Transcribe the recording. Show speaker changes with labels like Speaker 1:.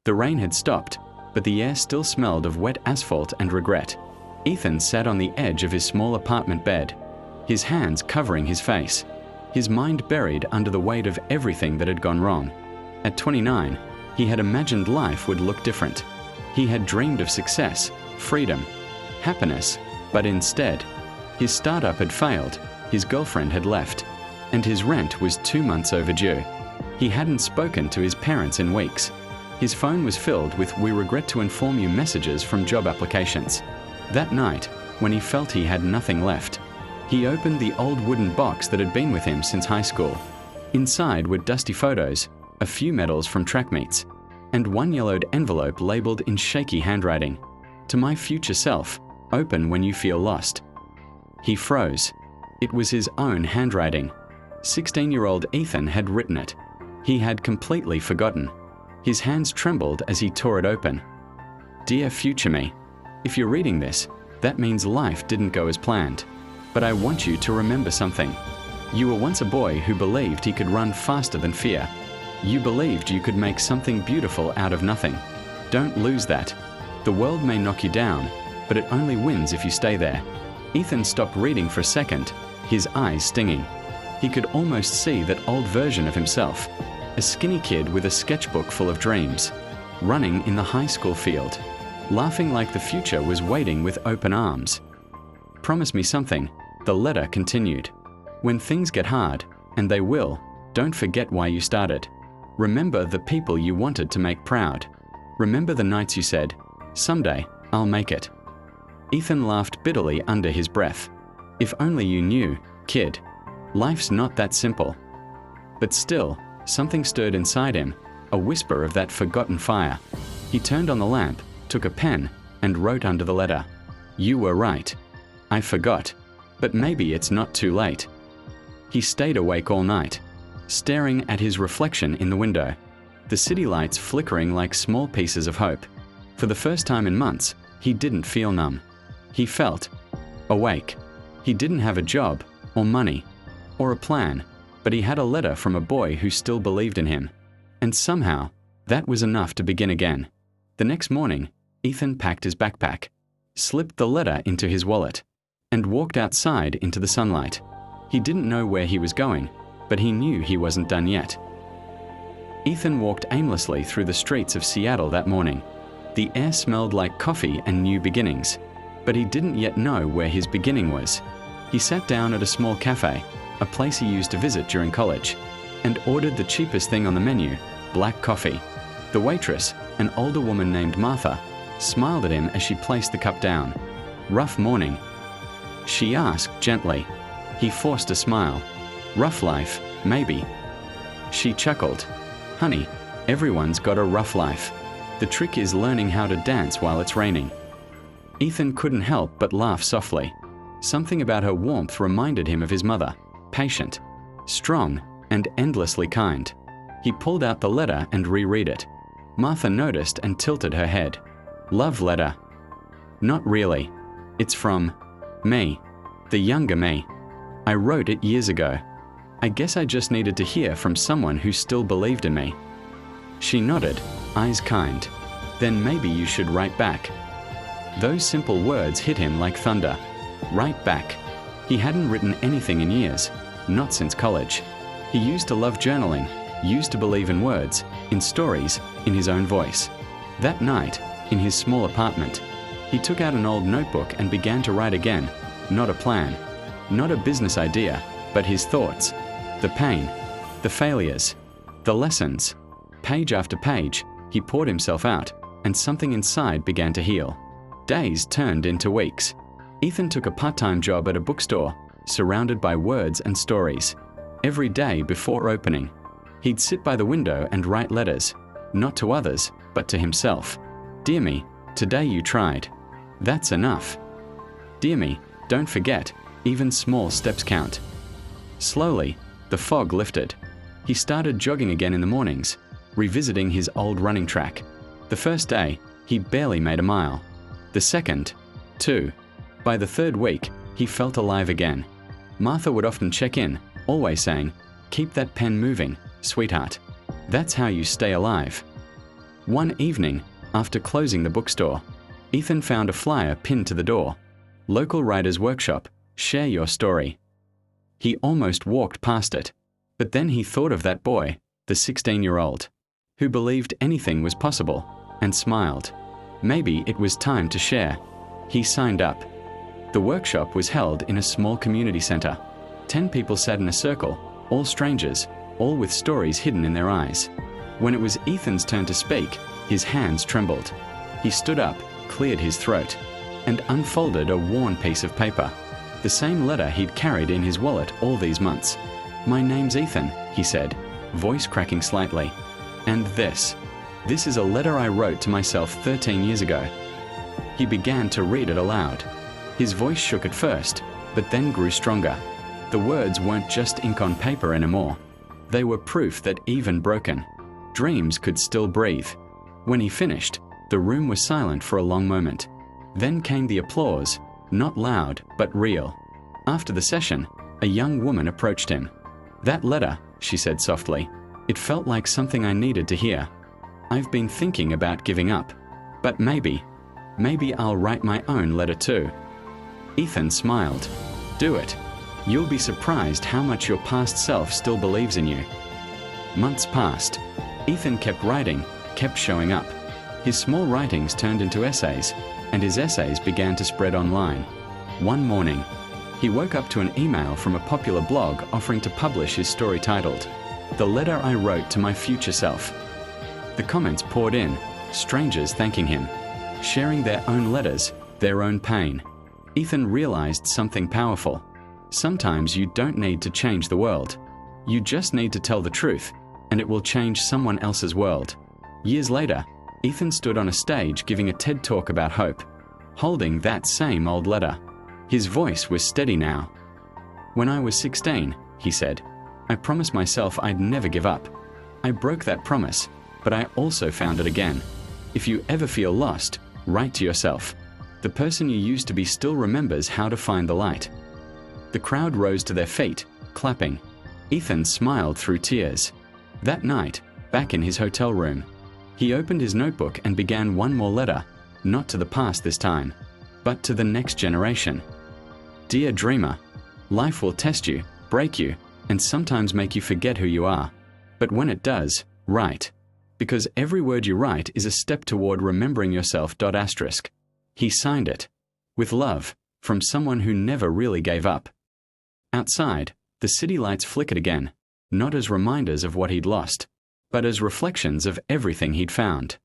Speaker 1: The rain had stopped, but the air still smelled of wet asphalt and regret. Ethan sat on the edge of his small apartment bed, his hands covering his face, his mind buried under the weight of everything that had gone wrong. At 29, he had imagined life would look different. He had dreamed of success, freedom, happiness, but instead, his startup had failed, his girlfriend had left, and his rent was 2 months overdue. He hadn't spoken to his parents in weeks. His phone was filled with "we regret to inform you" messages from job applications. That night, when he felt he had nothing left, he opened the old wooden box that had been with him since high school. Inside were dusty photos, a few medals from track meets, and one yellowed envelope labeled in shaky handwriting, "To my future self, open when you feel lost." He froze. It was his own handwriting. 16-year-old Ethan had written it. He had completely forgotten. His hands trembled as he tore it open. "Dear future me, if you're reading this, that means life didn't go as planned. But I want you to remember something. You were once a boy who believed he could run faster than fear. You believed you could make something beautiful out of nothing. Don't lose that. The world may knock you down, but it only wins if you stay there." Ethan stopped reading for a second, his eyes stinging. He could almost see that old version of himself, a skinny kid with a sketchbook full of dreams, running in the high school field, laughing like the future was waiting with open arms. "Promise me something," the letter continued. "When things get hard, and they will, don't forget why you started. Remember the people you wanted to make proud. Remember the nights you said, 'Someday, I'll make it.'" Ethan laughed bitterly under his breath. If only you knew, kid. Life's not that simple. But still, something stirred inside him, a whisper of that forgotten fire. He turned on the lamp, took a pen, and wrote under the letter, "You were right. I forgot, but maybe it's not too late." He stayed awake all night, staring at his reflection in the window, the city lights flickering like small pieces of hope. For the first time in months, he didn't feel numb. He felt awake. He didn't have a job, or money, or a plan, but he had a letter from a boy who still believed in him. And somehow, that was enough to begin again. The next morning, Ethan packed his backpack, slipped the letter into his wallet, and walked outside into the sunlight. He didn't know where he was going, but he knew he wasn't done yet. Ethan walked aimlessly through the streets of Seattle that morning. The air smelled like coffee and new beginnings, but he didn't yet know where his beginning was. He sat down at a small cafe, a place he used to visit during college, and ordered the cheapest thing on the menu, black coffee. The waitress, an older woman named Martha, smiled at him as she placed the cup down. "Rough morning?" she asked gently. He forced a smile. "Rough life, maybe." She chuckled. "Honey, everyone's got a rough life. The trick is learning how to dance while it's raining." Ethan couldn't help but laugh softly. Something about her warmth reminded him of his mother, patient, strong, and endlessly kind. He pulled out the letter and reread it. Martha noticed and tilted her head. "Love letter." "Not really. It's from me, the younger me. I wrote it years ago. I guess I just needed to hear from someone who still believed in me." She nodded, eyes kind. "Then maybe you should write back." Those simple words hit him like thunder. Write back. He hadn't written anything in years, not since college. He used to love journaling, used to believe in words, in stories, in his own voice. That night, in his small apartment, he took out an old notebook and began to write again. Not a plan, not a business idea, but his thoughts. The pain, the failures, the lessons. Page after page, he poured himself out, and something inside began to heal. Days turned into weeks. Ethan took a part-time job at a bookstore, surrounded by words and stories. Every day before opening, he'd sit by the window and write letters, not to others, but to himself. "Dear me, today you tried. That's enough. Dear me, don't forget, even small steps count." Slowly, the fog lifted. He started jogging again in the mornings, revisiting his old running track. The first day, he barely made a mile. The second, 2. By the third week, he felt alive again. Martha would often check in, always saying, "Keep that pen moving, sweetheart. That's how you stay alive." One evening, after closing the bookstore, Ethan found a flyer pinned to the door. Local Writers Workshop, share your story. He almost walked past it, but then he thought of that boy, the 16-year-old, who believed anything was possible, and smiled. Maybe it was time to share. He signed up. The workshop was held in a small community center. 10 people sat in a circle, all strangers, all with stories hidden in their eyes. When it was Ethan's turn to speak, his hands trembled. He stood up, cleared his throat, and unfolded a worn piece of paper, the same letter he'd carried in his wallet all these months. "My name's Ethan," he said, voice cracking slightly. "And this is a letter I wrote to myself 13 years ago." He began to read it aloud. His voice shook at first, but then grew stronger. The words weren't just ink on paper anymore. They were proof that even broken, dreams could still breathe. When he finished, the room was silent for a long moment. Then came the applause, not loud, but real. After the session, a young woman approached him. "That letter," she said softly, "it felt like something I needed to hear. I've been thinking about giving up, but maybe I'll write my own letter too." Ethan smiled. "Do it. You'll be surprised how much your past self still believes in you." Months passed. Ethan kept writing, kept showing up. His small writings turned into essays, and his essays began to spread online. One morning, he woke up to an email from a popular blog offering to publish his story titled, "The Letter I Wrote to My Future Self." The comments poured in, strangers thanking him, sharing their own letters, their own pain. Ethan realized something powerful. Sometimes you don't need to change the world. You just need to tell the truth, and it will change someone else's world. Years later, Ethan stood on a stage giving a TED Talk about hope, holding that same old letter. His voice was steady now. "When I was 16, he said, I promised myself I'd never give up. I broke that promise, but I also found it again. If you ever feel lost, write to yourself. The person you used to be still remembers how to find the light." The crowd rose to their feet, clapping. Ethan smiled through tears. That night, back in his hotel room, he opened his notebook and began one more letter, not to the past this time, but to the next generation. "Dear dreamer, life will test you, break you, and sometimes make you forget who you are. But when it does, write. Because every word you write is a step toward remembering yourself. ***. He signed it. "With love, from someone who never really gave up." Outside, the city lights flickered again, not as reminders of what he'd lost, but as reflections of everything he'd found.